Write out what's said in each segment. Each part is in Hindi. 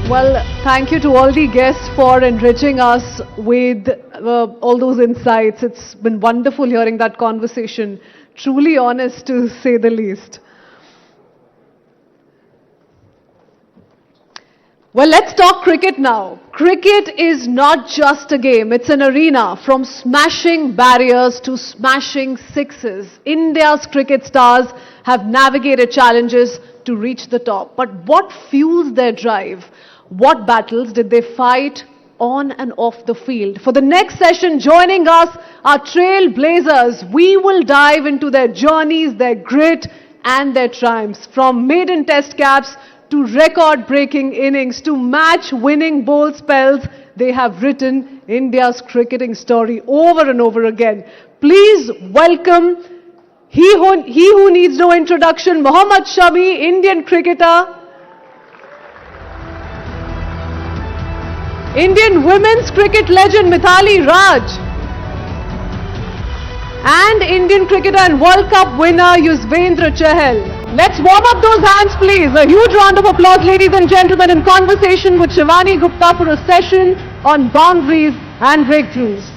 Well, thank you to all the guests for enriching us with all those insights. It's been wonderful hearing that conversation. Truly honest, to say the least. Well, let's talk cricket now. Cricket is not just a game, it's an arena. From smashing barriers to smashing sixes, India's cricket stars have navigated challenges to reach the top. But what fuels their drive? What battles did they fight on and off the field? For the next session, joining us are trailblazers. We will dive into their journeys, their grit, and their triumphs. From maiden test caps to record-breaking innings to match-winning bowl spells, they have written India's cricketing story over and over again. Please welcome he who needs no introduction, Mohammad Shami, Indian cricketer. Indian women's cricket legend Mithali Raj. And Indian cricketer and World Cup winner Yuzvendra Chahal. Let's warm up those hands, please. A huge round of applause, ladies and gentlemen, in conversation with Shivani Gupta for a session on boundaries and breakthroughs.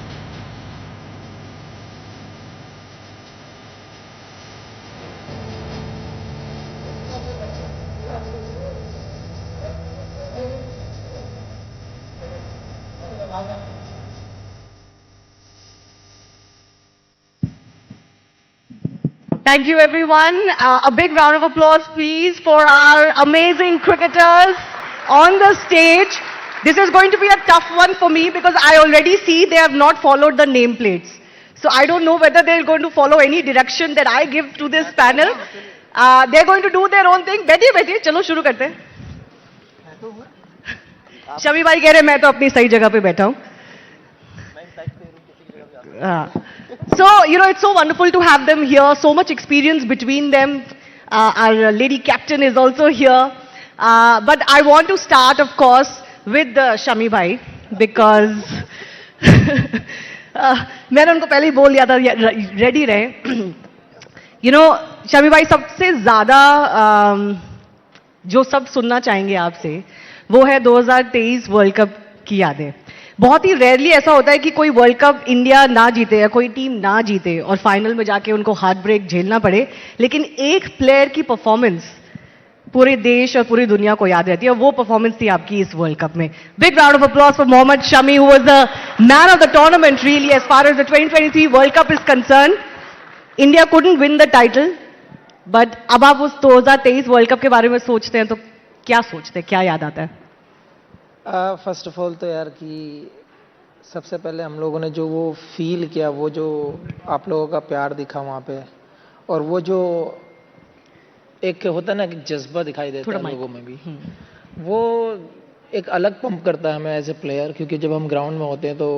Thank you, everyone. A big round of applause, please, for our amazing cricketers on the stage. This is going to be a tough one for me because I already see they have not followed the nameplates. So I don't know whether they're going to follow any direction that I give to this panel. They're going to do their own thing. बैठिए बैठिए चलो शुरू करते हैं. शमी भाई कह रहे मैं तो अपनी सही जगह पे बैठा हूँ. So, it's so wonderful to have them here. So much experience between them. Our lady captain is also here. But I want to start, of course, with Shami bhai because मैंने उनको पहले ही बोल दिया था ready रहे. शमी भाई सबसे ज़्यादा जो सब सुनना चाहेंगे आपसे वो है 2023 वर्ल्ड कप की यादें. बहुत ही रेयरली ऐसा होता है कि कोई वर्ल्ड कप इंडिया ना जीते या कोई टीम ना जीते और फाइनल में जाके उनको हार्ट ब्रेक झेलना पड़े, लेकिन एक प्लेयर की परफॉर्मेंस पूरे देश और पूरी दुनिया को याद रहती है और वो परफॉर्मेंस थी आपकी इस वर्ल्ड कप में. Big round of applause for Mohammed Shami who was the man of the tournament really as far as the 2023 world cup is concern. India couldn't win the title, but अब आप उस 2023 वर्ल्ड कप के बारे में सोचते हैं तो क्या सोचते हैं, क्या याद आता है? फर्स्ट ऑफ ऑल तो यार कि सबसे पहले हम लोगों ने जो वो फील किया, वो जो आप लोगों का प्यार दिखा वहाँ पे, और वो जो एक होता है ना कि जज्बा दिखाई देता है लोगों में भी, वो एक अलग पंप करता है हमें एज ए प्लेयर. क्योंकि जब हम ग्राउंड में होते हैं तो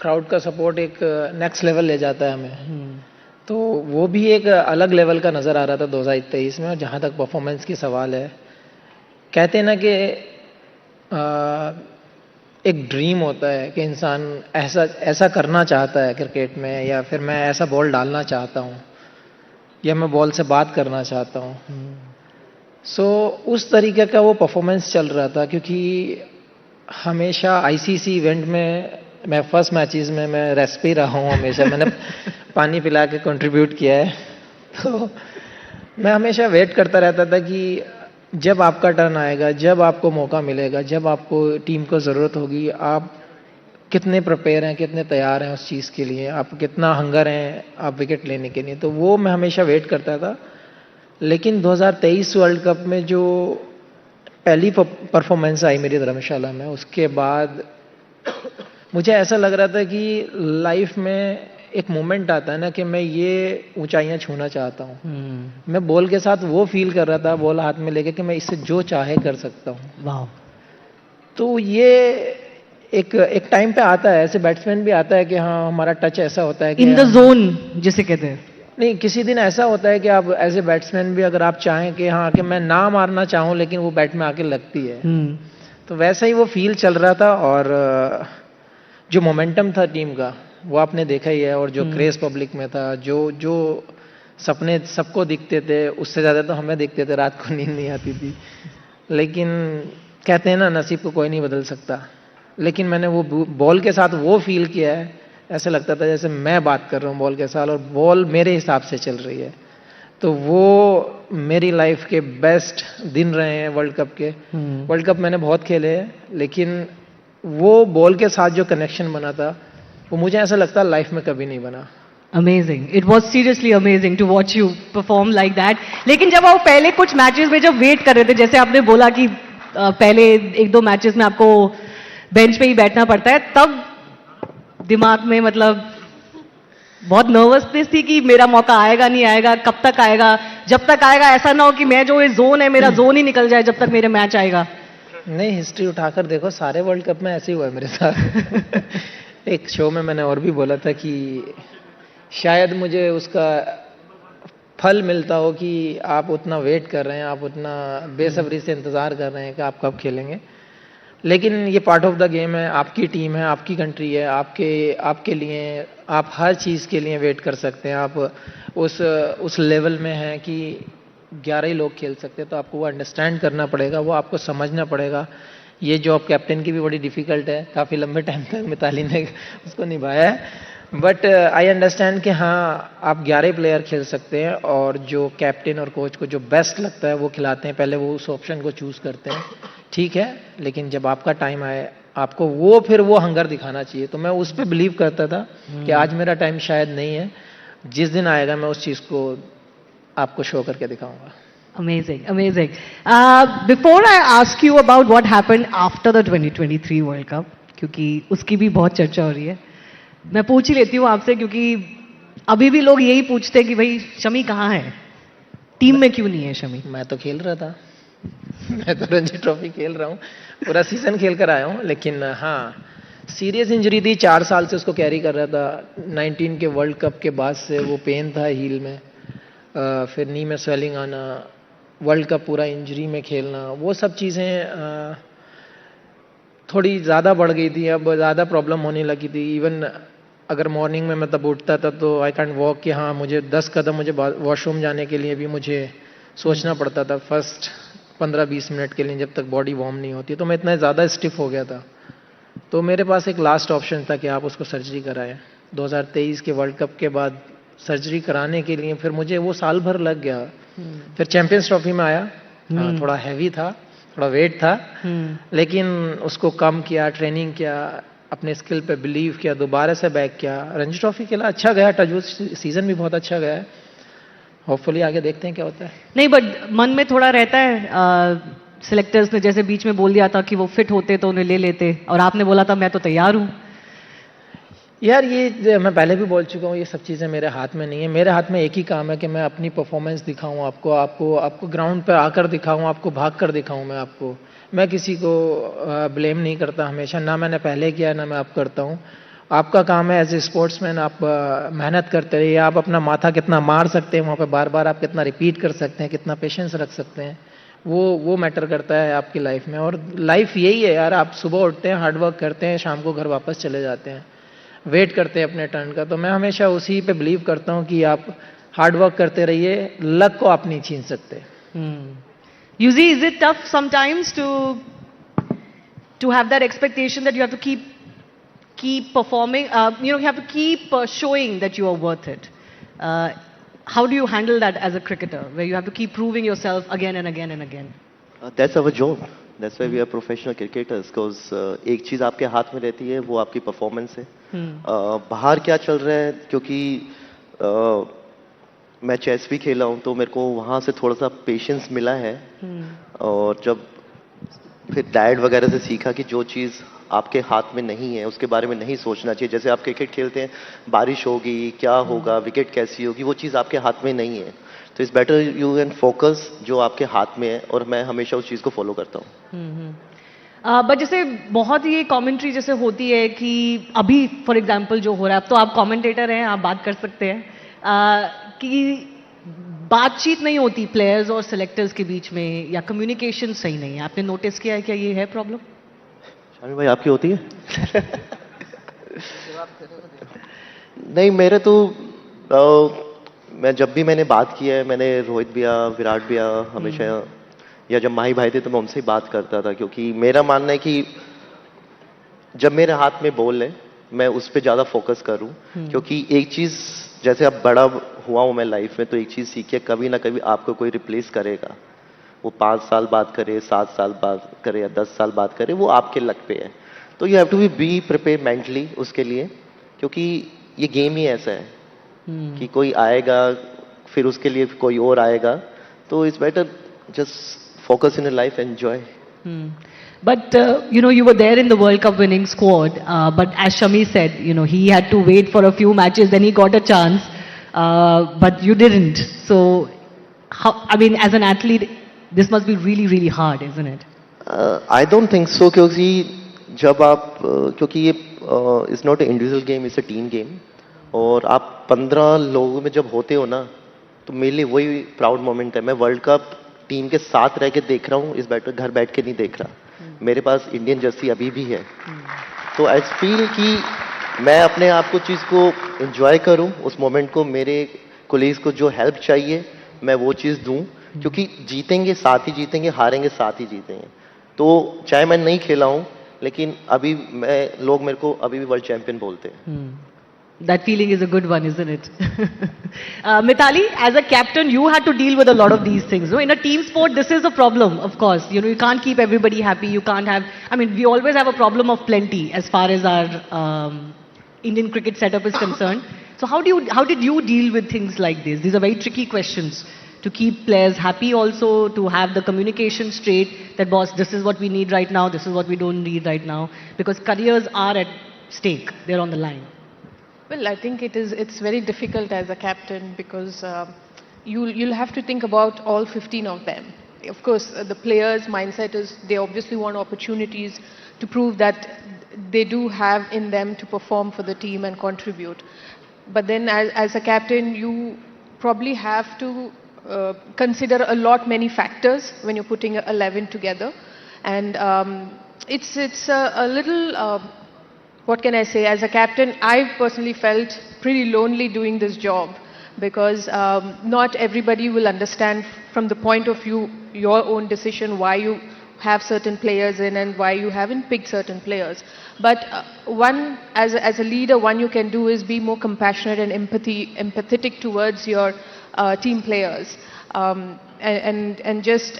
क्राउड का सपोर्ट एक नेक्स्ट लेवल ले जाता है हमें. तो वो भी एक अलग लेवल का नज़र आ रहा था 2023 में. और जहाँ तक परफॉर्मेंस की सवाल है, कहते हैं ना कि एक ड्रीम होता है कि इंसान ऐसा करना चाहता है क्रिकेट में, या फिर मैं ऐसा बॉल डालना चाहता हूँ, या मैं बॉल से बात करना चाहता हूँ. सो उस तरीके का वो परफॉर्मेंस चल रहा था. क्योंकि हमेशा आईसीसी इवेंट में मैं फर्स्ट मैचेस में मैं रेस्ट पे रहा हूँ. हमेशा मैंने पानी पिला के कंट्रीब्यूट किया है. तो मैं हमेशा वेट करता रहता था कि जब आपका टर्न आएगा, जब आपको मौका मिलेगा, जब आपको टीम को ज़रूरत होगी, आप कितने प्रिपेयर हैं, कितने तैयार हैं उस चीज़ के लिए, आप कितना हंगर हैं आप विकेट लेने के लिए. तो वो मैं हमेशा वेट करता था. लेकिन 2023 वर्ल्ड कप में जो पहली परफॉर्मेंस आई मेरी धर्मशाला में, उसके बाद मुझे ऐसा लग रहा था कि लाइफ में एक मोमेंट आता है ना कि मैं ये ऊंचाइयां छूना चाहता हूँ. मैं बॉल के साथ वो फील कर रहा था, बॉल हाथ में लेके, कि मैं इससे जो चाहे कर सकता हूँ. वाह. तो ये एक टाइम पे आता है, ऐसे बैट्समैन भी आता है कि हाँ हमारा टच ऐसा होता है कि इन द जोन जिसे कहते हैं. नहीं, किसी दिन ऐसा होता है कि आप एज ए बैट्समैन भी अगर आप चाहें कि हाँ कि मैं ना मारना चाहूँ लेकिन वो बैट में आके लगती है. तो वैसा ही वो फील चल रहा था. और जो मोमेंटम था टीम का वो आपने देखा ही है. और जो क्रेज पब्लिक में था, जो सपने सबको दिखते थे, उससे ज़्यादा तो हमें दिखते थे. रात को नींद नहीं आती थी. लेकिन कहते हैं ना नसीब को कोई नहीं बदल सकता, लेकिन मैंने वो बॉल के साथ वो फील किया है, ऐसा लगता था जैसे मैं बात कर रहा हूँ बॉल के साथ और बॉल मेरे हिसाब से चल रही है। तो वो मेरी लाइफ के बेस्ट दिन रहे हैं वर्ल्ड कप के। वर्ल्ड कप मैंने बहुत खेले हैं, लेकिन वो बॉल के साथ जो कनेक्शन बना था वो मुझे ऐसा लगता है लाइफ में कभी नहीं बना। Amazing, it was seriously amazing to watch you perform like that. लेकिन जब आप पहले कुछ मैचेस में जब वेट कर रहे थे, जैसे आपने बोला कि पहले 1-2 मैचेस में आपको बेंच पे ही बैठना पड़ता है, तब दिमाग में मतलब बहुत नर्वसनेस थी कि मेरा मौका आएगा नहीं आएगा, कब तक आएगा, जब तक आएगा ऐसा ना हो कि मैं जो ये जोन है मेरा जोन ही निकल जाए जब तक मेरे मैच आएगा। नहीं, हिस्ट्री उठाकर देखो, सारे वर्ल्ड कप में ऐसे ही हुआ है मेरे साथ। एक शो में मैंने और भी बोला था कि शायद मुझे उसका फल मिलता हो कि आप उतना वेट कर रहे हैं, आप उतना बेसब्री से इंतजार कर रहे हैं कि आप कब खेलेंगे, लेकिन ये पार्ट ऑफ द गेम है। आपकी टीम है, आपकी कंट्री है, आपके लिए आप हर चीज़ के लिए वेट कर सकते हैं। आप उस लेवल में हैं कि 11 ही लोग खेल सकते हैं, तो आपको वो अंडरस्टैंड करना पड़ेगा, वो आपको समझना पड़ेगा। ये जॉब कैप्टन की भी बड़ी डिफिकल्ट है, काफ़ी लंबे टाइम तक मिताली ने उसको निभाया है। बट आई अंडरस्टैंड कि हाँ, आप 11 प्लेयर खेल सकते हैं और जो कैप्टन और कोच को जो बेस्ट लगता है वो खिलाते हैं, पहले वो उस ऑप्शन को चूज़ करते हैं, ठीक है। लेकिन जब आपका टाइम आए आपको वो हंगर दिखाना चाहिए। तो मैं उस पर बिलीव करता था कि आज मेरा टाइम शायद नहीं है, जिस दिन आएगा मैं उस चीज़ को आपको शो करके दिखाऊंगा। Amazing, amazing. Before I ask you about what happened after the 2023 World Cup, क्योंकि उसकी भी बहुत चर्चा हो रही है, मैं पूछ ही लेती हूँ आपसे, क्योंकि अभी भी लोग यही पूछते हैं कि भाई शमी कहाँ है, टीम में क्यों नहीं है शमी? मैं तो खेल रहा था। मैं तो रणजी ट्रॉफी खेल रहा हूँ, पूरा सीजन खेल कर आया हूँ, लेकिन हाँ, सीरियस इंजरी थी, 4 साल से उसको कैरी कर रहा था। 19 के वर्ल्ड कप के बाद से वो पेन था हील में, फिर नी में स्वेलिंग आना, वर्ल्ड कप पूरा इंजरी में खेलना, वो सब चीज़ें थोड़ी ज़्यादा बढ़ गई थी, अब ज़्यादा प्रॉब्लम होने लगी थी। इवन अगर मॉर्निंग में मैं तब उठता था तो आई कैंट वॉक, कि हाँ मुझे 10 कदम मुझे वॉशरूम जाने के लिए भी मुझे सोचना पड़ता था फर्स्ट 15-20 मिनट के लिए, जब तक बॉडी वार्म नहीं होती। तो मैं इतना ज़्यादा स्टिफ हो गया था, तो मेरे पास एक लास्ट ऑप्शन था कि आप उसको सर्जरी कराएं। 2023 के वर्ल्ड कप के बाद सर्जरी कराने के लिए फिर मुझे वो साल भर लग गया। फिर चैंपियंस ट्रॉफी में आया, थोड़ा हैवी था, थोड़ा वेट था, लेकिन उसको कम किया, ट्रेनिंग किया, अपने स्किल पे बिलीव किया, दोबारा से बैक किया, रणजी ट्रॉफी खेला, अच्छा गया, टचवुड सीजन भी बहुत अच्छा गया है। होपफुली आगे देखते हैं क्या होता है। नहीं, बट मन में थोड़ा रहता है, सिलेक्टर्स ने जैसे बीच में बोल दिया था कि वो फिट होते तो उन्हें ले लेते, और आपने बोला था मैं तो तैयार हूँ। यार ये मैं पहले भी बोल चुका हूँ, ये सब चीज़ें मेरे हाथ में नहीं है। मेरे हाथ में एक ही काम है कि मैं अपनी परफॉर्मेंस दिखाऊं, आपको ग्राउंड पे आकर दिखाऊं, आपको भाग कर दिखाऊं। मैं किसी को ब्लेम नहीं करता हमेशा, ना मैंने पहले किया ना मैं अब करता हूँ। आपका काम है एज ए स्पोर्ट्समैन, आप मेहनत करते रहिए। आप अपना माथा कितना मार सकते हैं वहाँ पे बार बार, आप कितना रिपीट कर सकते हैं, कितना पेशेंस रख सकते हैं, वो मैटर करता है आपकी लाइफ में। और लाइफ यही है यार, आप सुबह उठते हैं, हार्डवर्क करते हैं, शाम को घर वापस चले जाते हैं, वेट करते हैं अपने टर्न का। तो मैं हमेशा उसी पे बिलीव करता हूँ कि आप हार्डवर्क करते रहिए, लक को आप नहीं छीन सकते। Yuzi, is it tough sometimes to have that expectation that you have to keep performing, you have to keep showing that you are worth it? How do you handle that as a cricketer, where you have to keep proving yourself again and again and again? That's our job. That's why we are professional cricketers. Because एक चीज आपके हाथ में रहती है, वो आपकी परफॉर्मेंस है। बाहर क्या चल रहा है, क्योंकि मैं चेस भी खेला हूँ, तो मेरे को वहाँ से थोड़ा सा पेशेंस मिला है। और जब फिर डैड वगैरह से सीखा कि जो चीज़ आपके हाथ में नहीं है उसके बारे में नहीं सोचना चाहिए। जैसे आप क्रिकेट खेलते हैं, बारिश होगी, क्या होगा, विकेट कैसी होगी, वो चीज़ आपके हाथ में नहीं है। तो it's better you can focus जो आपके हाथ में है, और मैं हमेशा उस चीज़ को फॉलो करता हूँ। बट जैसे बहुत ये कमेंट्री जैसे होती है कि अभी फॉर एग्जांपल जो हो रहा है, अब तो आप कमेंटेटर हैं, आप बात कर सकते हैं, कि बातचीत नहीं होती प्लेयर्स और सिलेक्टर्स के बीच में, या कम्युनिकेशन सही नहीं है। आपने नोटिस किया है क्या ये है प्रॉब्लम? शामी भाई, आपकी होती है? नहीं, मेरे तो मैं जब भी मैंने बात किया है, मैंने रोहित भैया, विराट भैया, हमेशा या जब माही भाई थे तो मैं उनसे ही बात करता था, क्योंकि मेरा मानना है कि जब मेरे हाथ में बॉल है मैं उस पर ज़्यादा फोकस करूं, क्योंकि एक चीज़ जैसे अब बड़ा हुआ हूं मैं लाइफ में, तो एक चीज़ सीखिए, कभी ना कभी आपको कोई रिप्लेस करेगा। वो 5 साल बाद करे, 7 साल बाद करे या 10 साल बाद करे, वो आपके लक पे है। तो you have to be prepare mentally उसके लिए, क्योंकि ये गेम ही ऐसा है कि कोई आएगा फिर उसके लिए कोई और आएगा, तो it's better just focus in life, enjoy. But you were there in the World Cup winning squad. But as Shami said, he had to wait for a few matches, then he got a chance. But you didn't. So, I mean, as an athlete, this must be really, really hard, isn't it? I don't think so, क्योंकि जब आप क्योंकि ये it's not a individual game, it's a team game, और आप 15 लोगों में जब होते हो ना, तो मेरे लिए वही प्राउड मोमेंट है। मैं वर्ल्ड कप टीम के साथ रह के देख रहा हूँ, इस घर बैठ के नहीं देख रहा। मेरे पास इंडियन जर्सी अभी भी है, तो आई फील कि मैं अपने आप को चीज़ को एंजॉय करूं, उस मोमेंट को, मेरे कोलीग्स को जो हेल्प चाहिए मैं वो चीज़ दूं, क्योंकि जीतेंगे साथ ही जीतेंगे, हारेंगे साथ ही जीतेंगे। तो चाहे मैं नहीं खेला हूं, लेकिन अभी लोग मेरे को अभी भी वर्ल्ड चैंपियन बोलते हैं। That feeling is a good one, isn't it? Mithali, as a captain, you had to deal with a lot of these things. No? In a team sport, this is a problem, of course. You can't keep everybody happy. You can't have, I mean, we always have a problem of plenty as far as our Indian cricket setup is concerned. So how did you deal with things like this? These are very tricky questions. To keep players happy also, to have the communication straight, that boss, this is what we need right now, this is what we don't need right now, because careers are at stake, they're on the line. Well, I think it's very difficult as a captain, because you'll have to think about all 15 of them. Of course, the players' mindset is they obviously want opportunities to prove that they do have in them to perform for the team and contribute. But then as a captain, you probably have to consider a lot many factors when you're putting 11 together, and it's a little what can I say, as a captain I personally felt pretty lonely doing this job, because not everybody will understand from the point of view your own decision why you have certain players in and why you haven't picked certain players. But one, as a leader, one you can do is be more compassionate and empathetic towards your team players, and just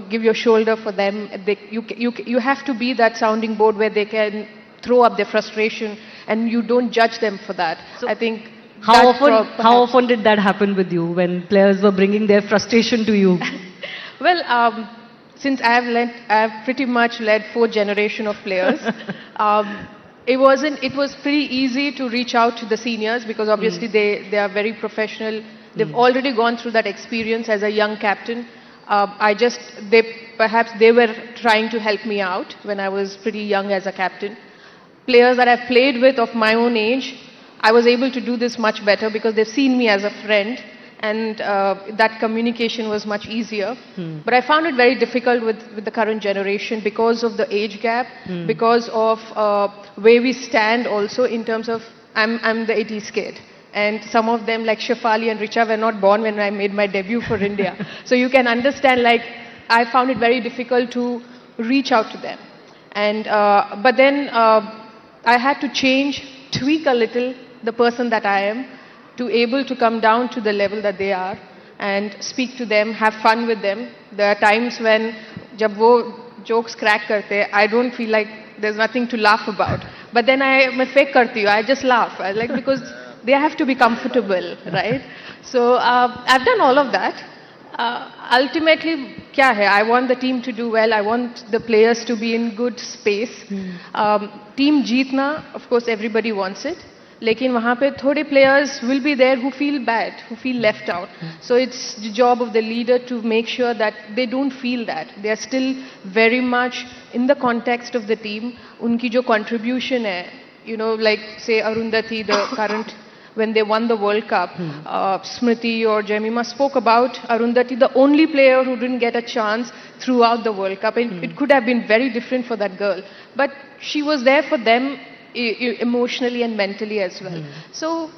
give your shoulder for them. You have to be that sounding board where they can throw up their frustration, and you don't judge them for that. So I think how often did that happen with you, when players were bringing their frustration to you? Well, since I have pretty much led 4th generation of players, it was pretty easy to reach out to the seniors, because obviously they are very professional. They've already gone through that experience as a young captain. Perhaps they were trying to help me out when I was pretty young as a captain. Players that I've played with of my own age, I was able to do this much better, because they've seen me as a friend, and that communication was much easier. But I found it very difficult with the current generation, because of the age gap, because of where we stand also in terms of, I'm the 80s kid. And some of them, like Shefali and Richa, were not born when I made my debut for India. So you can understand, like, I found it very difficult to reach out to them. And but then I had to tweak a little the person that I am, to able to come down to the level that they are and speak to them, have fun with them. There are times when jab wo jokes crack karte, I don't feel like there's nothing to laugh about. But then मैं fake करती हूँ, I just laugh, because they have to be comfortable, right? So I've done all of that. Ultimately, क्या है? I want the team to do well. I want the players to be in good space. Team जीतना, of course, everybody wants it. लेकिन वहाँ पे थोड़े players will be there who feel bad, who feel left out. So it's the job of the leader to make sure that they don't feel that. They are still very much in the context of the team. उनकी जो contribution है, like say Arundhati, the current, when they won the World Cup, Smriti or Jemima spoke about Arundhati, the only player who didn't get a chance throughout the World Cup. And it could have been very different for that girl. But she was there for them emotionally and mentally as well. So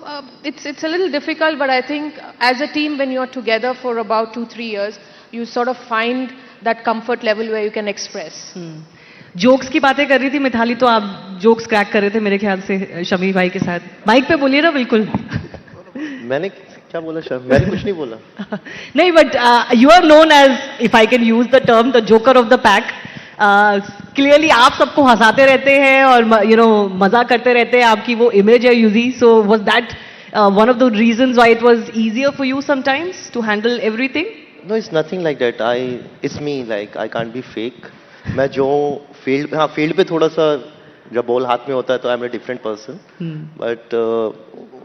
it's a little difficult, but I think as a team, when you're together for about 2-3 years, you sort of find that comfort level where you can express. Jokes की बातें कर रही थी मिताली, तो आप जोक्स क्रैक कर रहे थे मेरे ख्याल से शमी भाई के साथ. माइक पे बोलिए ना बिल्कुल. मैंने क्या बोला सर? मैंने कुछ नहीं बोला. नहीं, but you are known as, if I can use the term, the joker of the pack. Clearly आप सबको हंसाते रहते हैं और यू नो मजा करते रहते हैं, आपकी वो इमेज है Yuzi. So was that one of the reasons why it was easier for you sometimes to handle everything? No, it's nothing like that. It's me. Like I can't be fake. मैं जो फील्ड, हाँ फील्ड पे थोड़ा सा जब बॉल हाथ में होता है तो I am a different person. But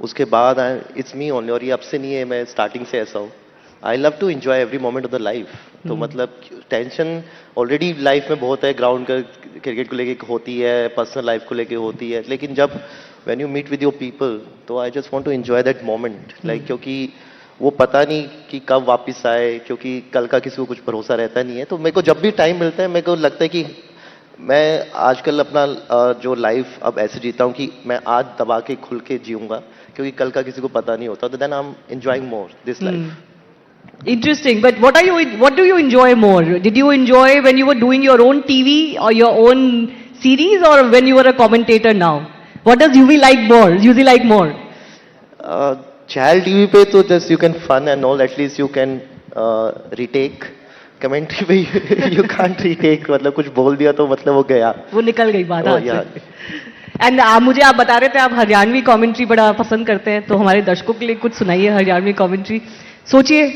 उसके बाद इट्स मी ओनली. और ये अब से नहीं है, मैं स्टार्टिंग से ऐसा हूँ. I love to enjoy every moment of the life. तो मतलब टेंशन ऑलरेडी लाइफ में बहुत है, ग्राउंड का क्रिकेट को लेके होती है, पर्सनल लाइफ को लेके होती है, लेकिन जब when you meet with your people तो I just want to enjoy that moment. Like क्योंकि वो पता नहीं कि कब वापस आए, क्योंकि कल का किसी को कुछ भरोसा रहता नहीं है. तो मेरे को जब भी टाइम मिलता है मेरे को लगता है कि मैं आजकल अपना जो लाइफ अब ऐसे जीता हूँ कि मैं आज दबा के खुल के जीऊंगा, क्योंकि कल का किसी को पता नहीं होता. तो then I am enjoying more this life. Interesting. But what do you enjoy more? Did you enjoy when you were doing your own TV or your own series, or when you were a commentator now? What does UV like more? UV like more? Child TV पे तो just you can fun and all, at least you can retake. Commentary पे you can't retake. मतलब कुछ बोल दिया तो मतलब वो गया, वो निकल गई बात. Oh, yeah. एंड मुझे आप बता रहे थे आप हरियाणवी कमेंट्री बड़ा पसंद करते हैं, तो हमारे दर्शकों के लिए कुछ सुनाइए हरियाणवी कमेंट्री. सोचिए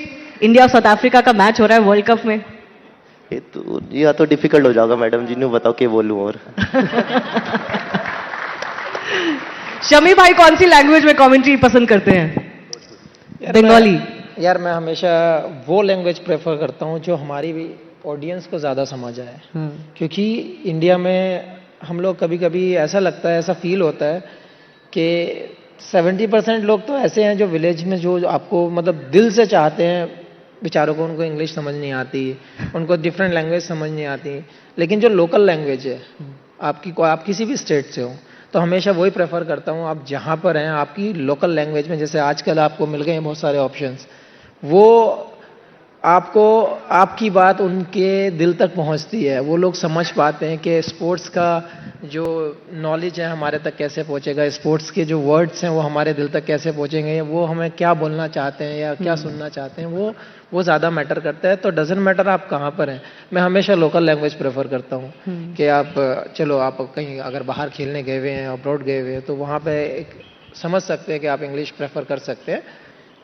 इंडिया और साउथ अफ्रीका का मैच हो रहा है वर्ल्ड कप में. ये तो डिफिकल्ट हो जाएगा मैडम जी ने, बताओ क्या बोलूं. और शमी भाई कौन सी लैंग्वेज में कमेंट्री पसंद करते हैं? बंगाली. यार मैं हमेशा वो लैंग्वेज प्रेफर करता हूँ जो हमारी भी ऑडियंस को ज़्यादा समझ आए. क्योंकि इंडिया में हम लोग कभी कभी ऐसा लगता है, ऐसा फील होता है कि 70% लोग तो ऐसे हैं जो विलेज में जो आपको मतलब दिल से चाहते हैं, बेचारों को उनको इंग्लिश समझ नहीं आती, उनको डिफरेंट लैंग्वेज समझ नहीं आती. लेकिन जो लोकल लैंग्वेज है आप किसी भी स्टेट से हो, तो हमेशा वही प्रेफर करता हूँ. आप जहाँ पर हैं आपकी लोकल लैंग्वेज में, जैसे आजकल आपको मिल गए हैं बहुत सारे ऑप्शंस, वो आपको आपकी बात उनके दिल तक पहुंचती है. वो लोग समझ पाते हैं कि स्पोर्ट्स का जो नॉलेज है हमारे तक कैसे पहुंचेगा, स्पोर्ट्स के जो वर्ड्स हैं वो हमारे दिल तक कैसे पहुंचेंगे, वो हमें क्या बोलना चाहते हैं या क्या सुनना चाहते हैं, वो ज़्यादा मैटर करता है. तो डजंट मैटर आप कहाँ पर हैं, मैं हमेशा लोकल लैंग्वेज प्रेफर करता हूँ. कि आप चलो आप कहीं अगर बाहर खेलने गए हुए हैं, अब्रॉड गए हुए हैं, तो वहाँ पर एक समझ सकते हैं कि आप इंग्लिश प्रेफर कर सकते हैं.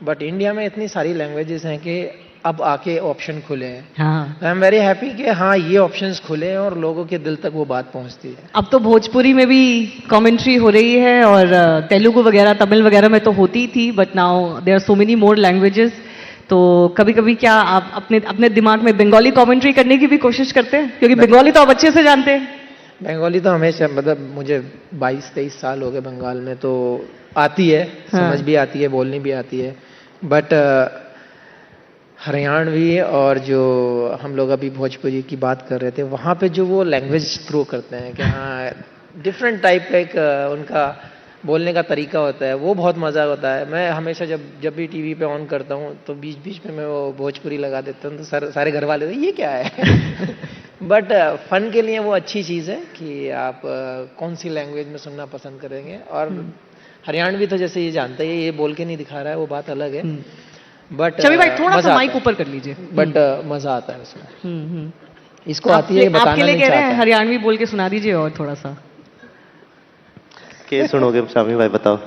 बट इंडिया में इतनी सारी लैंग्वेजेस हैं कि अब आके ऑप्शन खुले हैं. आई एम वेरी हैप्पी कि हाँ ये ऑप्शंस खुले हैं और लोगों के दिल तक वो बात पहुंचती है. अब तो भोजपुरी में भी कमेंट्री हो रही है और तेलुगु वगैरह तमिल वगैरह में तो होती थी, but now there are so many more languages. तो कभी कभी क्या आप अपने दिमाग में बंगाली कमेंट्री करने की भी कोशिश करते हैं? क्योंकि बंगाली तो आप अच्छे से जानते हैं. बंगाली तो हमेशा, मतलब मुझे 22-23 साल हो गए बंगाल में, तो आती है, समझ भी आती है, बोलनी भी आती है. बट हरियाणवी और जो हम लोग अभी भोजपुरी की बात कर रहे थे, वहाँ पे जो वो लैंग्वेज थ्रू करते हैं कि हाँ डिफरेंट टाइप का एक उनका बोलने का तरीका होता है, वो बहुत मज़ा होता है. मैं हमेशा जब भी टीवी पे ऑन करता हूँ तो बीच बीच में मैं वो भोजपुरी लगा देता हूँ, तो सारे घर वाले ये क्या है. बट फन के लिए वो अच्छी चीज़ है कि आप कौन सी लैंग्वेज में सुनना पसंद करेंगे. और हरियाणवी तो जैसे ये जानते हैं, ये बोल के नहीं दिखा रहा है, वो बात अलग है. बट चलो भाई थोड़ा सा माइक ऊपर कर लीजिए. बट मजा आता है उसमें. इसको आती है, बताना आपके लिए नहीं कह रहे हैं चाहता. हरियाणवी बोल के सुना दीजिए और थोड़ा सा. क्या सुनोगे शामी भाई, बताओ.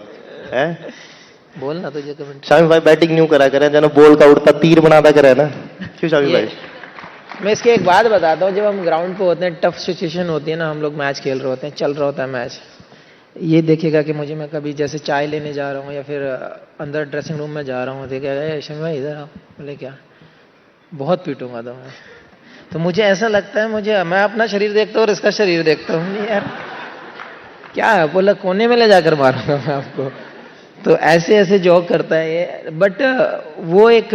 है बोलना तुझे कमेंट. शामी भाई बैटिंग न्यू करा करें, जना बॉल का उड़ता तीर बनाता करे ना. क्यों शामी भाई? मैं इसकी एक बात बताता हूँ. जब हम ग्राउंड पे होते हैं, टफ सिचुएशन होती है ना, हम लोग मैच खेल रहे होते हैं, चल रहा होता है मैच, ये देखिएगा कि मुझे, मैं कभी जैसे चाय लेने जा रहा हूँ या फिर अंदर ड्रेसिंग रूम में जा रहा हूँ, देखिएगा शमी भाई इधर आओ, बोले क्या, बहुत पीटूंगा तो मैं. तो मुझे ऐसा लगता है, मैं अपना शरीर देखता हूँ और इसका शरीर देखता हूँ, यार क्या है, बोला कोने में ले जाकर मारूंगा मैं आपको. तो ऐसे ऐसे जॉक करता है ये. बट वो एक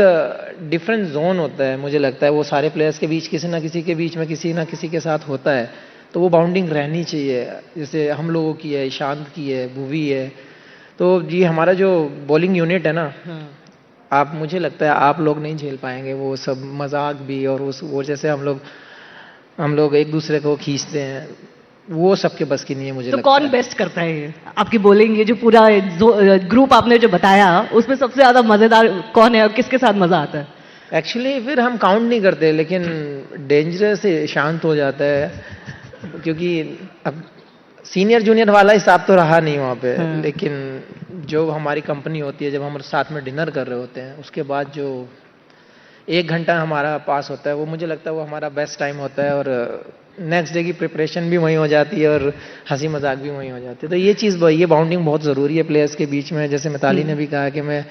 डिफरेंट जोन होता है, मुझे लगता है वो सारे प्लेयर्स के बीच किसी ना किसी के बीच में किसी ना किसी के साथ होता है. तो वो बाउंडिंग रहनी चाहिए. जैसे हम लोगों की है, ईशांत की है, भुवी है. तो जी हमारा जो बॉलिंग यूनिट है ना, आप मुझे लगता है आप लोग नहीं झेल पाएंगे वो सब मजाक भी, और उस वो जैसे हम लोग एक दूसरे को खींचते हैं, वो सबके बस की नहीं है मुझे तो लगता कौन है। बेस्ट करता है ये आपकी बॉलिंग? ये जो पूरा ग्रुप आपने जो बताया उसमें सबसे ज्यादा मजेदार कौन है और किसके साथ मजा आता है? एक्चुअली फिर हम काउंट नहीं करते, लेकिन डेंजरस से शांत हो जाता है, क्योंकि अब सीनियर जूनियर वाला हिसाब तो रहा नहीं वहाँ पे। लेकिन जो हमारी कंपनी होती है, जब हम साथ में डिनर कर रहे होते हैं, उसके बाद जो 1 घंटा हमारा पास होता है, वो मुझे लगता है वो हमारा बेस्ट टाइम होता है, और नेक्स्ट डे की प्रिपरेशन भी वहीं हो जाती है और हंसी मजाक भी वहीं हो जाती है। तो ये चीज़, ये बाउंडिंग बहुत ज़रूरी है प्लेयर्स के बीच में। जैसे मिताली ने भी कहा कि मैं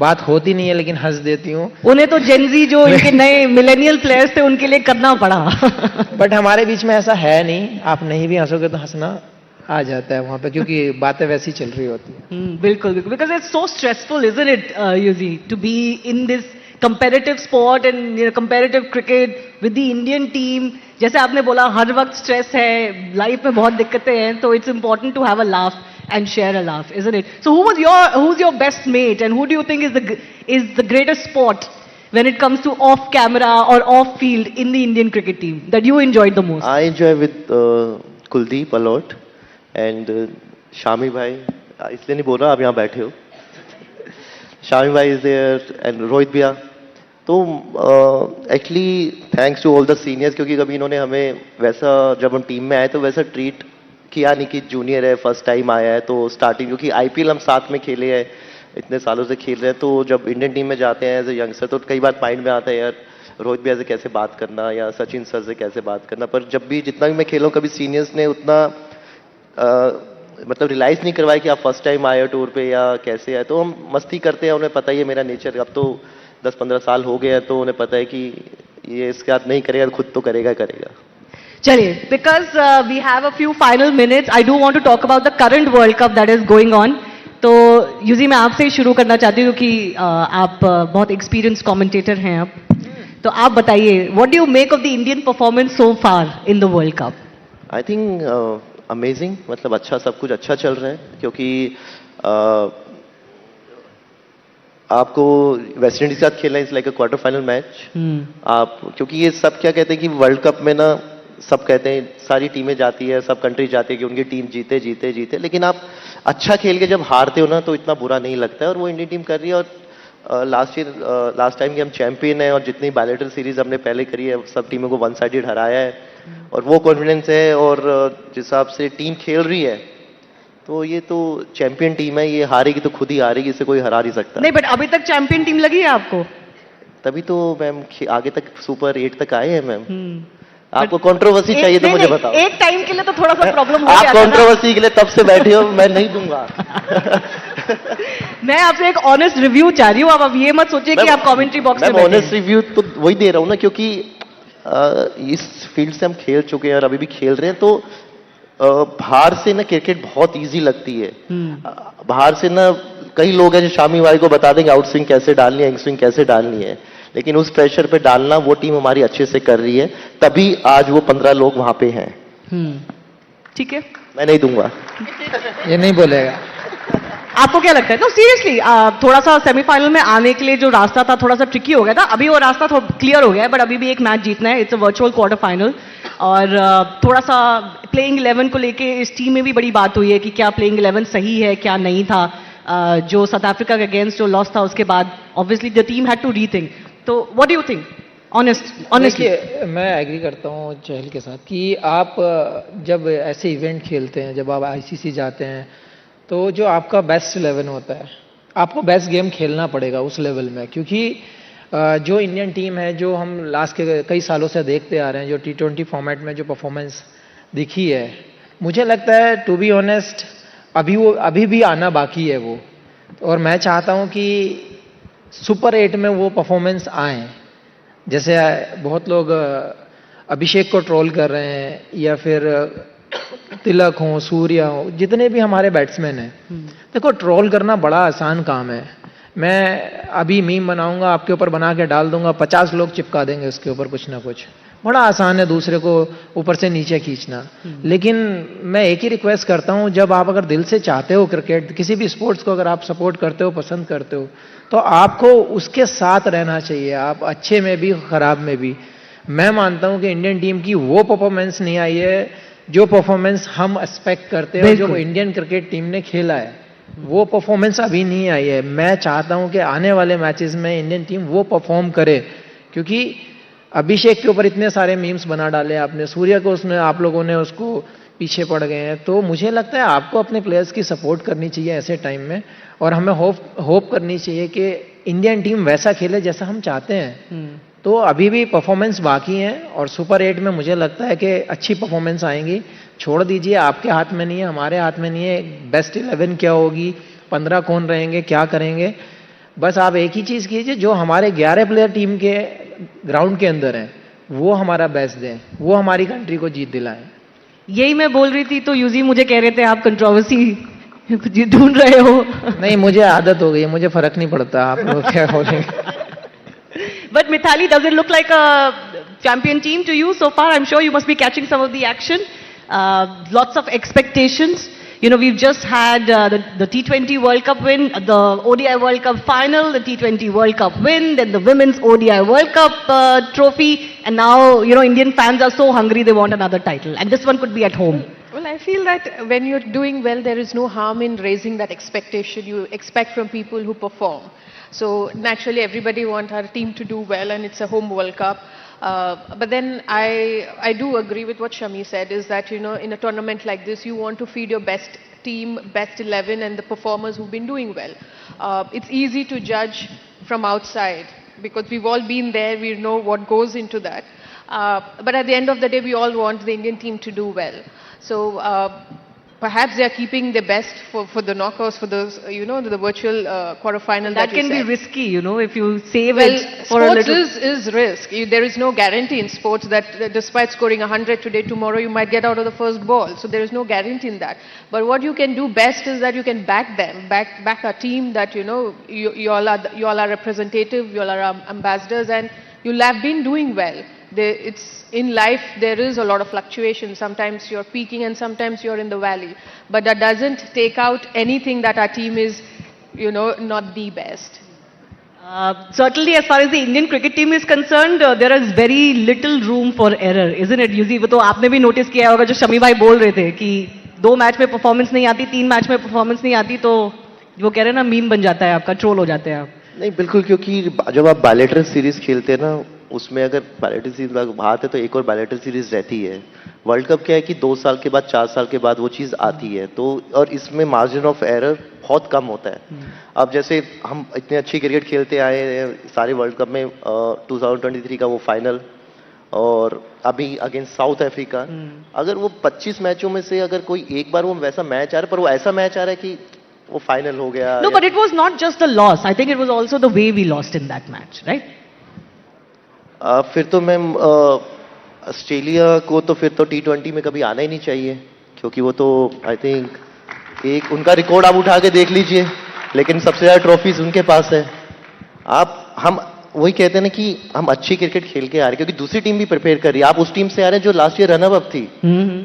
बात होती नहीं है लेकिन हंस देती हूँ, उन्हें तो जेनजी जो इनके नए मिलेनियल प्लेयर्स थे उनके लिए करना पड़ा। बट हमारे बीच में ऐसा है नहीं। आप नहीं भी हंसोगे तो हंसना आ जाता है वहाँ पे, क्योंकि बातें वैसी चल रही होती है। बिल्कुल बिल्कुल, because it's so stressful isn't it Yuzi to be in this competitive sport and competitive cricket with the Indian team. जैसे आपने बोला हर वक्त स्ट्रेस है, लाइफ में बहुत दिक्कतें हैं, तो it's important to have a laugh and share a laugh, isn't it? So who's your best mate and who do you think is the greatest sport when it comes to off camera or off field in the Indian cricket team that you enjoyed the most? I enjoy with Kuldeep a lot and Shami भाई, इसलिए नहीं बोल रहा, आप यहाँ बैठे हो। Shami भाई is there and रोहित भैया। तो actually thanks to all the seniors, क्योंकि कभी इन्होंने हमें वैसा, जब हम टीम में आए तो वैसा ट्रीट किया नहीं कि जूनियर है, फर्स्ट टाइम आया है तो स्टार्टिंग, क्योंकि आईपीएल हम साथ में खेले हैं, इतने सालों से खेल रहे हैं, तो जब इंडियन टीम में जाते हैं एज ए यंगस्टर तो कई बार माइंड में आता है यार रोहित भैया से कैसे बात करना या सचिन सर से कैसे बात करना। पर जब भी जितना भी मैं खेला हूँ, कभी सीनियर्स ने उतना मतलब रियलाइज नहीं करवाया कि आप फर्स्ट टाइम आए हो टूर पे या कैसे आए। तो हम मस्ती करते हैं, उन्हें पता ही है मेरा नेचर, अब तो 10-15 साल हो गए हैं, तो उन्हें पता है कि ये इसके साथ नहीं करेगा, खुद तो करेगा। चलिए, because we have a few final minutes, I do want to talk about the current world cup that is going on. तो यूजी मैं आपसे ही शुरू करना चाहती हूँ क्योंकि आप बहुत एक्सपीरियंस कमेंटेटर हैं अब, तो आप बताइए what do you make of the Indian performance so far in the world cup? I think amazing, मतलब अच्छा, सब कुछ अच्छा चल रहा है, क्योंकि आपको वेस्ट इंडीज के साथ खेलना is like a quarter final match. आप, क्योंकि ये सब क्या कहते हैं कि वर्ल्ड कप में ना सब कहते हैं सारी टीमें जाती है, सब कंट्री जाती है कि उनकी टीम जीते जीते जीते, लेकिन आप अच्छा खेल के जब हारते हो ना तो इतना बुरा नहीं लगता है, और वो इंडियन टीम कर रही है। और लास्ट टाइम की हम चैंपियन है, और जितनी बायलैटरल सीरीज हमने पहले करी है सब टीमों को वन साइडेड हराया है, और वो कॉन्फिडेंस है, और जिस हिसाब से टीम खेल रही है तो ये तो चैंपियन टीम है, ये हारेगी तो खुद ही हारेगी, इसे कोई हरा नहीं सकता। नहीं, बट अभी तक चैंपियन टीम लगी है आपको? तभी तो मैम आगे तक सुपर 8 तक आए हैं मैम। आपको कंट्रोवर्सी चाहिए तो मुझे बताओ। एक टाइम के लिए तो थोड़ा सा प्रॉब्लम हो आप गया था ना। कंट्रोवर्सी के लिए तब से बैठे हो, मैं नहीं दूंगा। मैं आपसे एक ऑनेस्ट रिव्यू चाह रही हूँ, अब ये मत सोचिए कि आप कमेंट्री बॉक्स में बैठे हैं। ऑनेस्ट रिव्यू तो वही दे रहा हूँ ना, क्योंकि इस फील्ड से हम खेल चुके हैं और अभी भी खेल रहे हैं, तो बाहर से ना क्रिकेट बहुत इजी लगती है। बाहर से ना कई लोग हैं जो शामी भाई को बता देंगे आउट स्विंग कैसे डालनी है, इन स्विंग कैसे डालनी है, लेकिन उस प्रेशर पे डालना वो टीम हमारी अच्छे से कर रही है, तभी आज वो 15 लोग वहां पे हैं। ठीक है, मैं नहीं दूंगा। ये नहीं बोलेगा। आपको क्या लगता है? तो सीरियसली थोड़ा सा सेमीफाइनल में आने के लिए जो रास्ता था थोड़ा सा ट्रिकी हो गया था, अभी वो रास्ता थोड़ा क्लियर हो गया है, बट अभी भी एक मैच जीतना है, it's a virtual quarter final. और थोड़ा सा प्लेइंग 11 को लेके इस टीम में भी बड़ी बात हुई है कि क्या प्लेइंग 11 सही है क्या नहीं था। जो साउथ अफ्रीका के अगेंस्ट जो लॉस था उसके बाद obviously the team had to rethink. तो what do you think honestly? मैं एग्री करता हूँ चहल के साथ कि आप जब ऐसे इवेंट खेलते हैं, जब आप आईसीसी जाते हैं, तो जो आपका बेस्ट 11 होता है, आपको बेस्ट गेम खेलना पड़ेगा उस लेवल में, क्योंकि जो इंडियन टीम है, जो हम लास्ट के कई सालों से देखते आ रहे हैं, जो T20 फॉर्मेट में जो परफॉर्मेंस दिखी है, मुझे लगता है टू बी ऑनेस्ट अभी भी आना बाकी है वो। और मैं चाहता हूँ कि सुपर 8 में वो परफॉर्मेंस आए। जैसे बहुत लोग अभिषेक को ट्रोल कर रहे हैं, या फिर तिलक हो, सूर्या हो, जितने भी हमारे बैट्समैन हैं, देखो ट्रोल करना बड़ा आसान काम है। मैं अभी मीम बनाऊंगा, आपके ऊपर बना के डाल दूंगा, 50 लोग चिपका देंगे उसके ऊपर कुछ ना कुछ। बड़ा आसान है दूसरे को ऊपर से नीचे खींचना। लेकिन मैं एक ही रिक्वेस्ट करता हूं, जब आप अगर दिल से चाहते हो क्रिकेट, किसी भी स्पोर्ट्स को अगर आप सपोर्ट करते हो, पसंद करते हो, तो आपको उसके साथ रहना चाहिए, आप अच्छे में भी खराब में भी। मैं मानता हूं कि इंडियन टीम की वो परफॉर्मेंस नहीं आई है जो परफॉर्मेंस हम एक्सपेक्ट करते हैं, जो इंडियन क्रिकेट टीम ने खेला है वो परफॉर्मेंस अभी नहीं आई है। मैं चाहता हूं कि आने वाले मैचेस में इंडियन टीम वो परफॉर्म करे, क्योंकि अभिषेक के ऊपर इतने सारे मीम्स बना डाले आपने, सूर्य को उसने, आप लोगों ने उसको पीछे पड़ गए हैं। तो मुझे लगता है आपको अपने प्लेयर्स की सपोर्ट करनी चाहिए ऐसे टाइम में, और हमें होप करनी चाहिए कि इंडियन टीम वैसा खेले जैसा हम चाहते हैं। तो अभी भी परफॉर्मेंस बाकी है, और सुपर 8 में मुझे लगता है कि अच्छी परफॉर्मेंस आएंगी। छोड़ दीजिए, आपके हाथ में नहीं है, हमारे हाथ में नहीं है बेस्ट 11 क्या होगी, 15 कौन रहेंगे, क्या करेंगे। बस आप एक ही चीज कीजिए, जो हमारे 11 प्लेयर टीम के ग्राउंड के अंदर हैं वो हमारा बेस्ट दें, वो हमारी कंट्री को जीत दिलाएं। यही मैं बोल रही थी, तो यूजी मुझे कह रहे थे आप कंट्रोवर्सी ढूंढ रहे हो। नहीं, मुझे आदत हो गई है, मुझे फर्क नहीं पड़ता आप लोग क्या बोलेंगे। But Mithali, does it look like a champion team to you so far? I'm sure you must be catching some of the action. Lots of expectations. You know, we've just had the T20 World Cup win, the ODI World Cup final, the T20 World Cup win, then the Women's ODI World Cup trophy, and now, you know, Indian fans are so hungry they want another title. And this one could be at home. Well, I feel that when you're doing well, there is no harm in raising that expectation you expect from people who perform. So naturally, everybody wants our team to do well, and it's a home World Cup. But then I do agree with what Shami said, is that, you know, in a tournament like this, you want to feed your best team, best 11, and the performers who've been doing well. It's easy to judge from outside because we've all been there, we know what goes into that. But at the end of the day, we all want the Indian team to do well. So perhaps they are keeping their best for the knockouts, for those, you know, the virtual quarterfinal. That can be risky, you know, if you save Well, it for a sports little. is risk. There is no guarantee in sports that despite scoring 100 today, tomorrow you might get out of the first ball. So there is no guarantee in that. But what you can do best is that you can back them, back a team that, you know, you all are representative, you all are ambassadors, and you have been doing well. It's in life, there is a lot of fluctuation. Sometimes you're peaking and sometimes you're in the valley. But that doesn't take out anything that our team is, you know, not the best. Certainly, as far as the Indian cricket team is concerned, there is very little room for error, isn't it? Yuzi, वो तो आपने भी नोटिस किया होगा, जो शमी भाई बोल रहे थे कि 2 मैच में परफॉर्मेंस नहीं आती, 3 मैच में परफॉर्मेंस नहीं आती, तो वो कह रहे हैं ना, मीम बन जाता है आपका, ट्रोल हो जाते हैं आप। नहीं, बिल्कुल, क्योंकि जब आप बायलैटरल सीरीज खेलते हैं ना, उसमें अगर बायलैटरल सीरीज बात है तो एक और बायलैटरल सीरीज रहती है। वर्ल्ड कप क्या है कि 2 साल के बाद, 4 साल के बाद वो चीज़ आती है, तो और इसमें मार्जिन ऑफ एरर बहुत कम होता है। अब जैसे हम इतने अच्छी क्रिकेट खेलते आए हैं सारे वर्ल्ड कप में, 2023 का वो फाइनल और अभी अगेंस्ट साउथ अफ्रीका, अगर वो 25 मैचों में से अगर कोई एक बार वो वैसा मैच आ रहा है, पर वो ऐसा मैच आ रहा है कि वो फाइनल हो गया। No, but it was not just the loss. I think it was also the way we lost in that match, right? फिर तो मैम ऑस्ट्रेलिया को तो फिर तो T20 में कभी आना ही नहीं चाहिए, क्योंकि वो तो आई थिंक एक उनका रिकॉर्ड आप उठा के देख लीजिए, लेकिन सबसे ज्यादा ट्रॉफीज उनके पास है। हम वही कहते हैं ना कि हम अच्छी क्रिकेट खेल के आ रहे हैं, क्योंकि दूसरी टीम भी प्रिपेयर कर रही है। आप उस टीम से आ रहे हैं जो लास्ट ईयर रनर अप थी,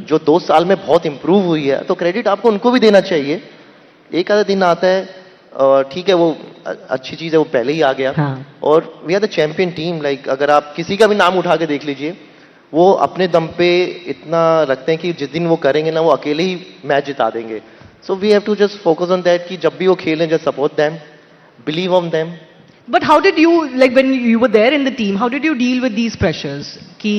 जो 2 साल में बहुत इंप्रूव हुई है, तो क्रेडिट आपको उनको भी देना चाहिए। एक आधा दिन आता है, ठीक है, वो अच्छी चीज है, वो पहले ही आ गया। और we are the champion team. Like अगर आप किसी का भी नाम उठा के देख लीजिए, वो अपने दम पे इतना रखते हैं कि जिस दिन वो करेंगे ना, वो अकेले ही मैच जिता देंगे। So we have to just focus on that कि जब भी वो खेलें, just support them, believe on them. But how did you, like when you were there in the team, how did you deal with these pressures? कि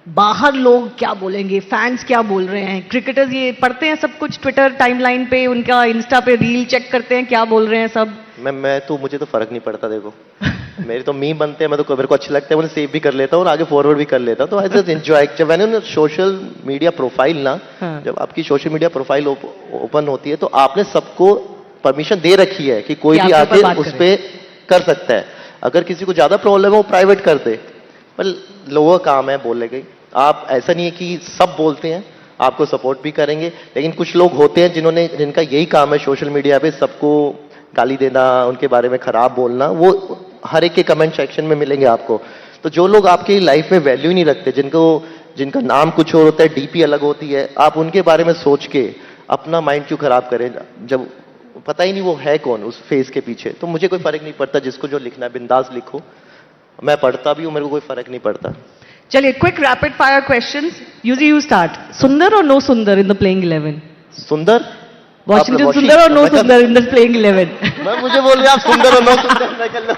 बाहर लोग क्या बोलेंगे, फैंस क्या बोल रहे हैं, क्रिकेटर्स ये पढ़ते हैं सब कुछ ट्विटर टाइमलाइन पे, उनका इंस्टा पे रील चेक करते हैं क्या बोल रहे हैं सब। मैं तो, मुझे तो फर्क नहीं पड़ता, देखो मेरे तो मीम बनते हैं, मैं तो मेरे को अच्छे लगते हैं, मैं सेव भी कर लेता हूँ और आगे फॉरवर्ड भी कर लेता हूँ, तो आई जस्ट एंजॉय। जब मैंने सोशल मीडिया प्रोफाइल ना, जब आपकी सोशल मीडिया प्रोफाइल ओपन होती है, तो आपने सबको परमिशन दे रखी है कि कोई भी आके उस पर कर सकता है। अगर किसी को ज्यादा प्रॉब्लम है वो प्राइवेट कर दे, पर लोअर काम है बोलने की। आप ऐसा नहीं है कि सब बोलते हैं, आपको सपोर्ट भी करेंगे, लेकिन कुछ लोग होते हैं जिनका यही काम है सोशल मीडिया पे सबको गाली देना, उनके बारे में खराब बोलना, वो हर एक के कमेंट सेक्शन में मिलेंगे आपको। तो जो लोग आपकी लाइफ में वैल्यू नहीं रखते, जिनका नाम कुछ और होता है, डीपी अलग होती है, आप उनके बारे में सोच के अपना माइंड क्यों खराब करें, जब पता ही नहीं वो है कौन उस फेस के पीछे। तो मुझे कोई फर्क नहीं पड़ता, जिसको जो लिखना है बिंदास लिखो, मैं पढ़ता भी हूँ, मेरे को कोई फर्क नहीं पड़ता। चलिए, quick rapid fire questions. Yuzi, you start. Sundar और नो सुंदर इन द प्लेइंग 11? सुंदर, वॉशिंगटन सुंदर और नो सुंदर इन द प्लेइंग 11? मैं मुझे बोल रहे आप सुंदर और नो सुंदर, मैं कर लो।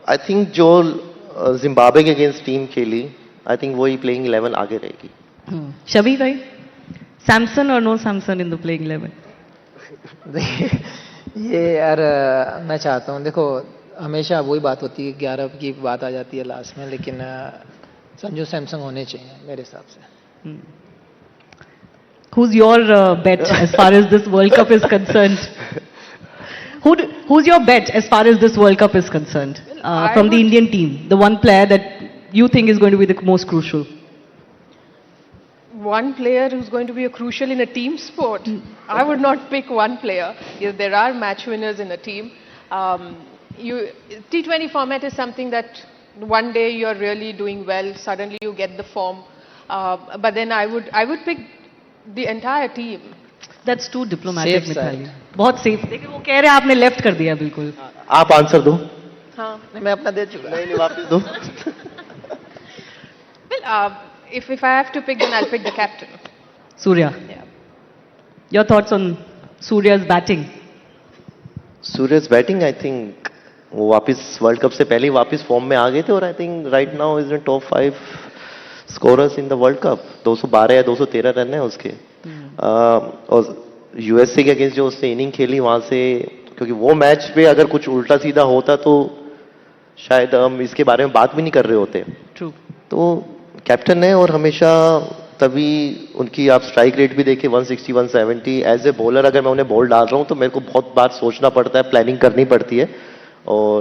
आई थिंक जो जिम्बाब्वे के अगेंस्ट टीम खेली, आई थिंक वही प्लेइंग 11 आगे रहेगी। शबी भाई, सैमसन और no Samson in the playing 11? ये यार मैं चाहता हूँ, देखो हमेशा वही बात होती है, 11 की बात आ जाती है लास्ट में, लेकिन संजू सैमसन होने चाहिए मेरे हिसाब से। Who's your bet as far as this World Cup is concerned? Who's your bet as far as this World Cup is concerned? From the Indian team, the one player that you think is going to be the most crucial? One player who's going to be crucial in a team sport. I would not pick one player. Yes, there are match winners in a team. T20 format is something that one day you're really doing well, suddenly you get the form. But then I would pick the entire team. That's too diplomatic, Safe Mitali. बहुत सेफ। लेकिन वो कह रहे हैं आपने लेफ्ट कर दिया बिल्कुल। आप आंसर दो। हाँ. मैं अपना दे चुका। नहीं, वापस दो। Well, if I have to pick, then I'll pick the captain. Surya. Yeah. Your thoughts on Surya's batting? सूर्यज batting, I think वो वापस वर्ल्ड कप से पहले ही वापस फॉर्म में आ गए थे, और I think right now is in top 5 scorers in the world cup. 212 या 213 रन है उसके। और यूएसए के अगेंस्ट जो उसने इनिंग खेली वहां से, क्योंकि वो मैच पे अगर कुछ उल्टा सीधा होता तो शायद हम इसके बारे में बात भी नहीं कर रहे होते। True. तो कैप्टन है, और हमेशा तभी उनकी आप स्ट्राइक रेट भी देखें 160 170। एज ए बॉलर अगर मैं उन्हें बॉल डाल रहा हूं तो मेरे को बहुत बार सोचना पड़ता है, प्लानिंग करनी पड़ती है, और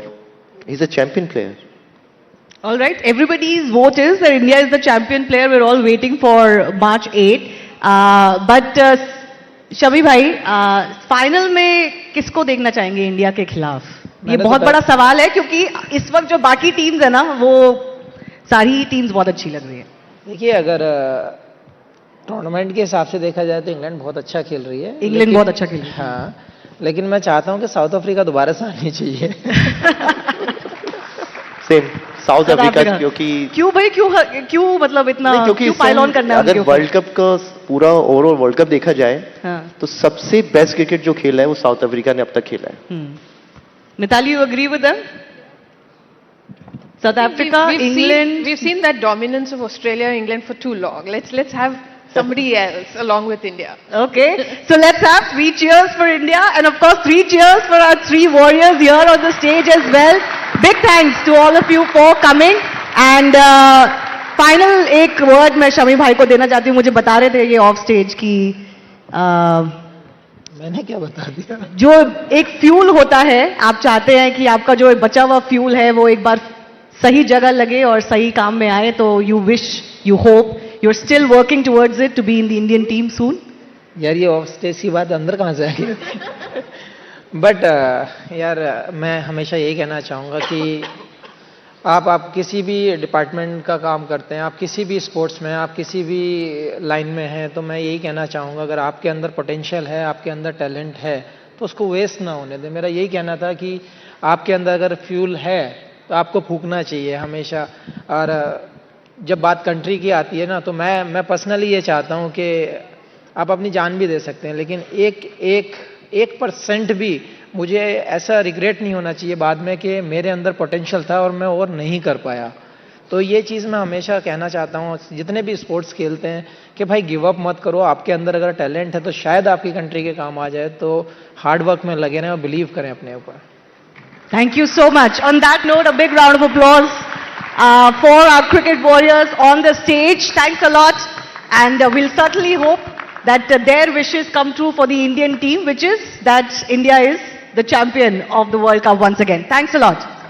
he is a champion player. All right. Everybody's vote is that India is the champion player. We're all waiting for March 8. But शबी भाई, फाइनल में किसको देखना चाहेंगे इंडिया के खिलाफ? ये बहुत बड़ा सवाल है, क्योंकि इस वक्त जो बाकी टीम्स है ना, वो सारी ही टीम्स बहुत अच्छी लग रही है। देखिए, अगर टूर्नामेंट के हिसाब से देखा जाए तो इंग्लैंड बहुत अच्छा खेल रही है। इंग्लैंड बहुत अच्छा खेल रही है। हाँ, लेकिन मैं चाहता हूं कि साउथ अफ्रीका दोबारा से आनी चाहिए। सेम साउथ अफ्रीका, क्योंकि क्यों भाई, क्यों मतलब इतना क्योंकि क्यों पाइल ऑन करना है अगर उनके ऊपर? वर्ल्ड कप का पूरा ओवरऑल वर्ल्ड कप देखा जाए, हाँ। तो सबसे बेस्ट क्रिकेट जो खेला है वो साउथ अफ्रीका ने अब तक खेला है। Mitali, you agree with them? South Africa, England. We've seen that dominance of Australia, England for too long. Let's have somebody else along with India. Okay, so let's have 3 cheers for India, and of course 3 cheers for our 3 warriors here on the stage as well. Big thanks to all of you for coming. And final एक word मैं शमी भाई को देना चाहती हूँ। मुझे बता रहे थे ये ऑफ स्टेज की, मैंने क्या बता दिया? जो एक फ्यूल होता है, आप चाहते हैं कि आपका जो बचा हुआ फ्यूल है वो एक बार सही जगह लगे और सही काम में आए, तो you wish, you hope, you are still working towards it to be in the Indian team soon. यार, ये ऑफ स्टेज की बात अंदर कहाँ से आई? बट यार, मैं हमेशा यही कहना चाहूँगा कि आप किसी भी डिपार्टमेंट का काम करते हैं, आप किसी भी स्पोर्ट्स में, आप किसी भी लाइन में हैं, तो मैं यही कहना चाहूँगा, अगर आपके अंदर पोटेंशियल है, आपके अंदर टैलेंट है, तो उसको वेस्ट ना होने दें। मेरा यही कहना था कि आपके अंदर अगर फ्यूल है तो आपको फूकना चाहिए हमेशा। और जब बात कंट्री की आती है ना, तो मैं पर्सनली ये चाहता हूँ कि आप अपनी जान भी दे सकते हैं, लेकिन 1% भी मुझे ऐसा रिग्रेट नहीं होना चाहिए बाद में कि मेरे अंदर पोटेंशियल था और मैं और नहीं कर पाया। तो ये चीज़ मैं हमेशा कहना चाहता हूँ जितने भी स्पोर्ट्स खेलते हैं कि भाई गिव अप मत करो। आपके अंदर अगर टैलेंट है तो शायद आपकी कंट्री के काम आ जाए, तो हार्ड वर्क में लगे रहें और बिलीव करें अपने ऊपर। Thank you so much. On that note, a big round of applause for our cricket warriors on the stage. Thanks a lot, and we'll certainly hope that their wishes come true for the Indian team, which is that India is the champion of the World Cup once again. Thanks a lot.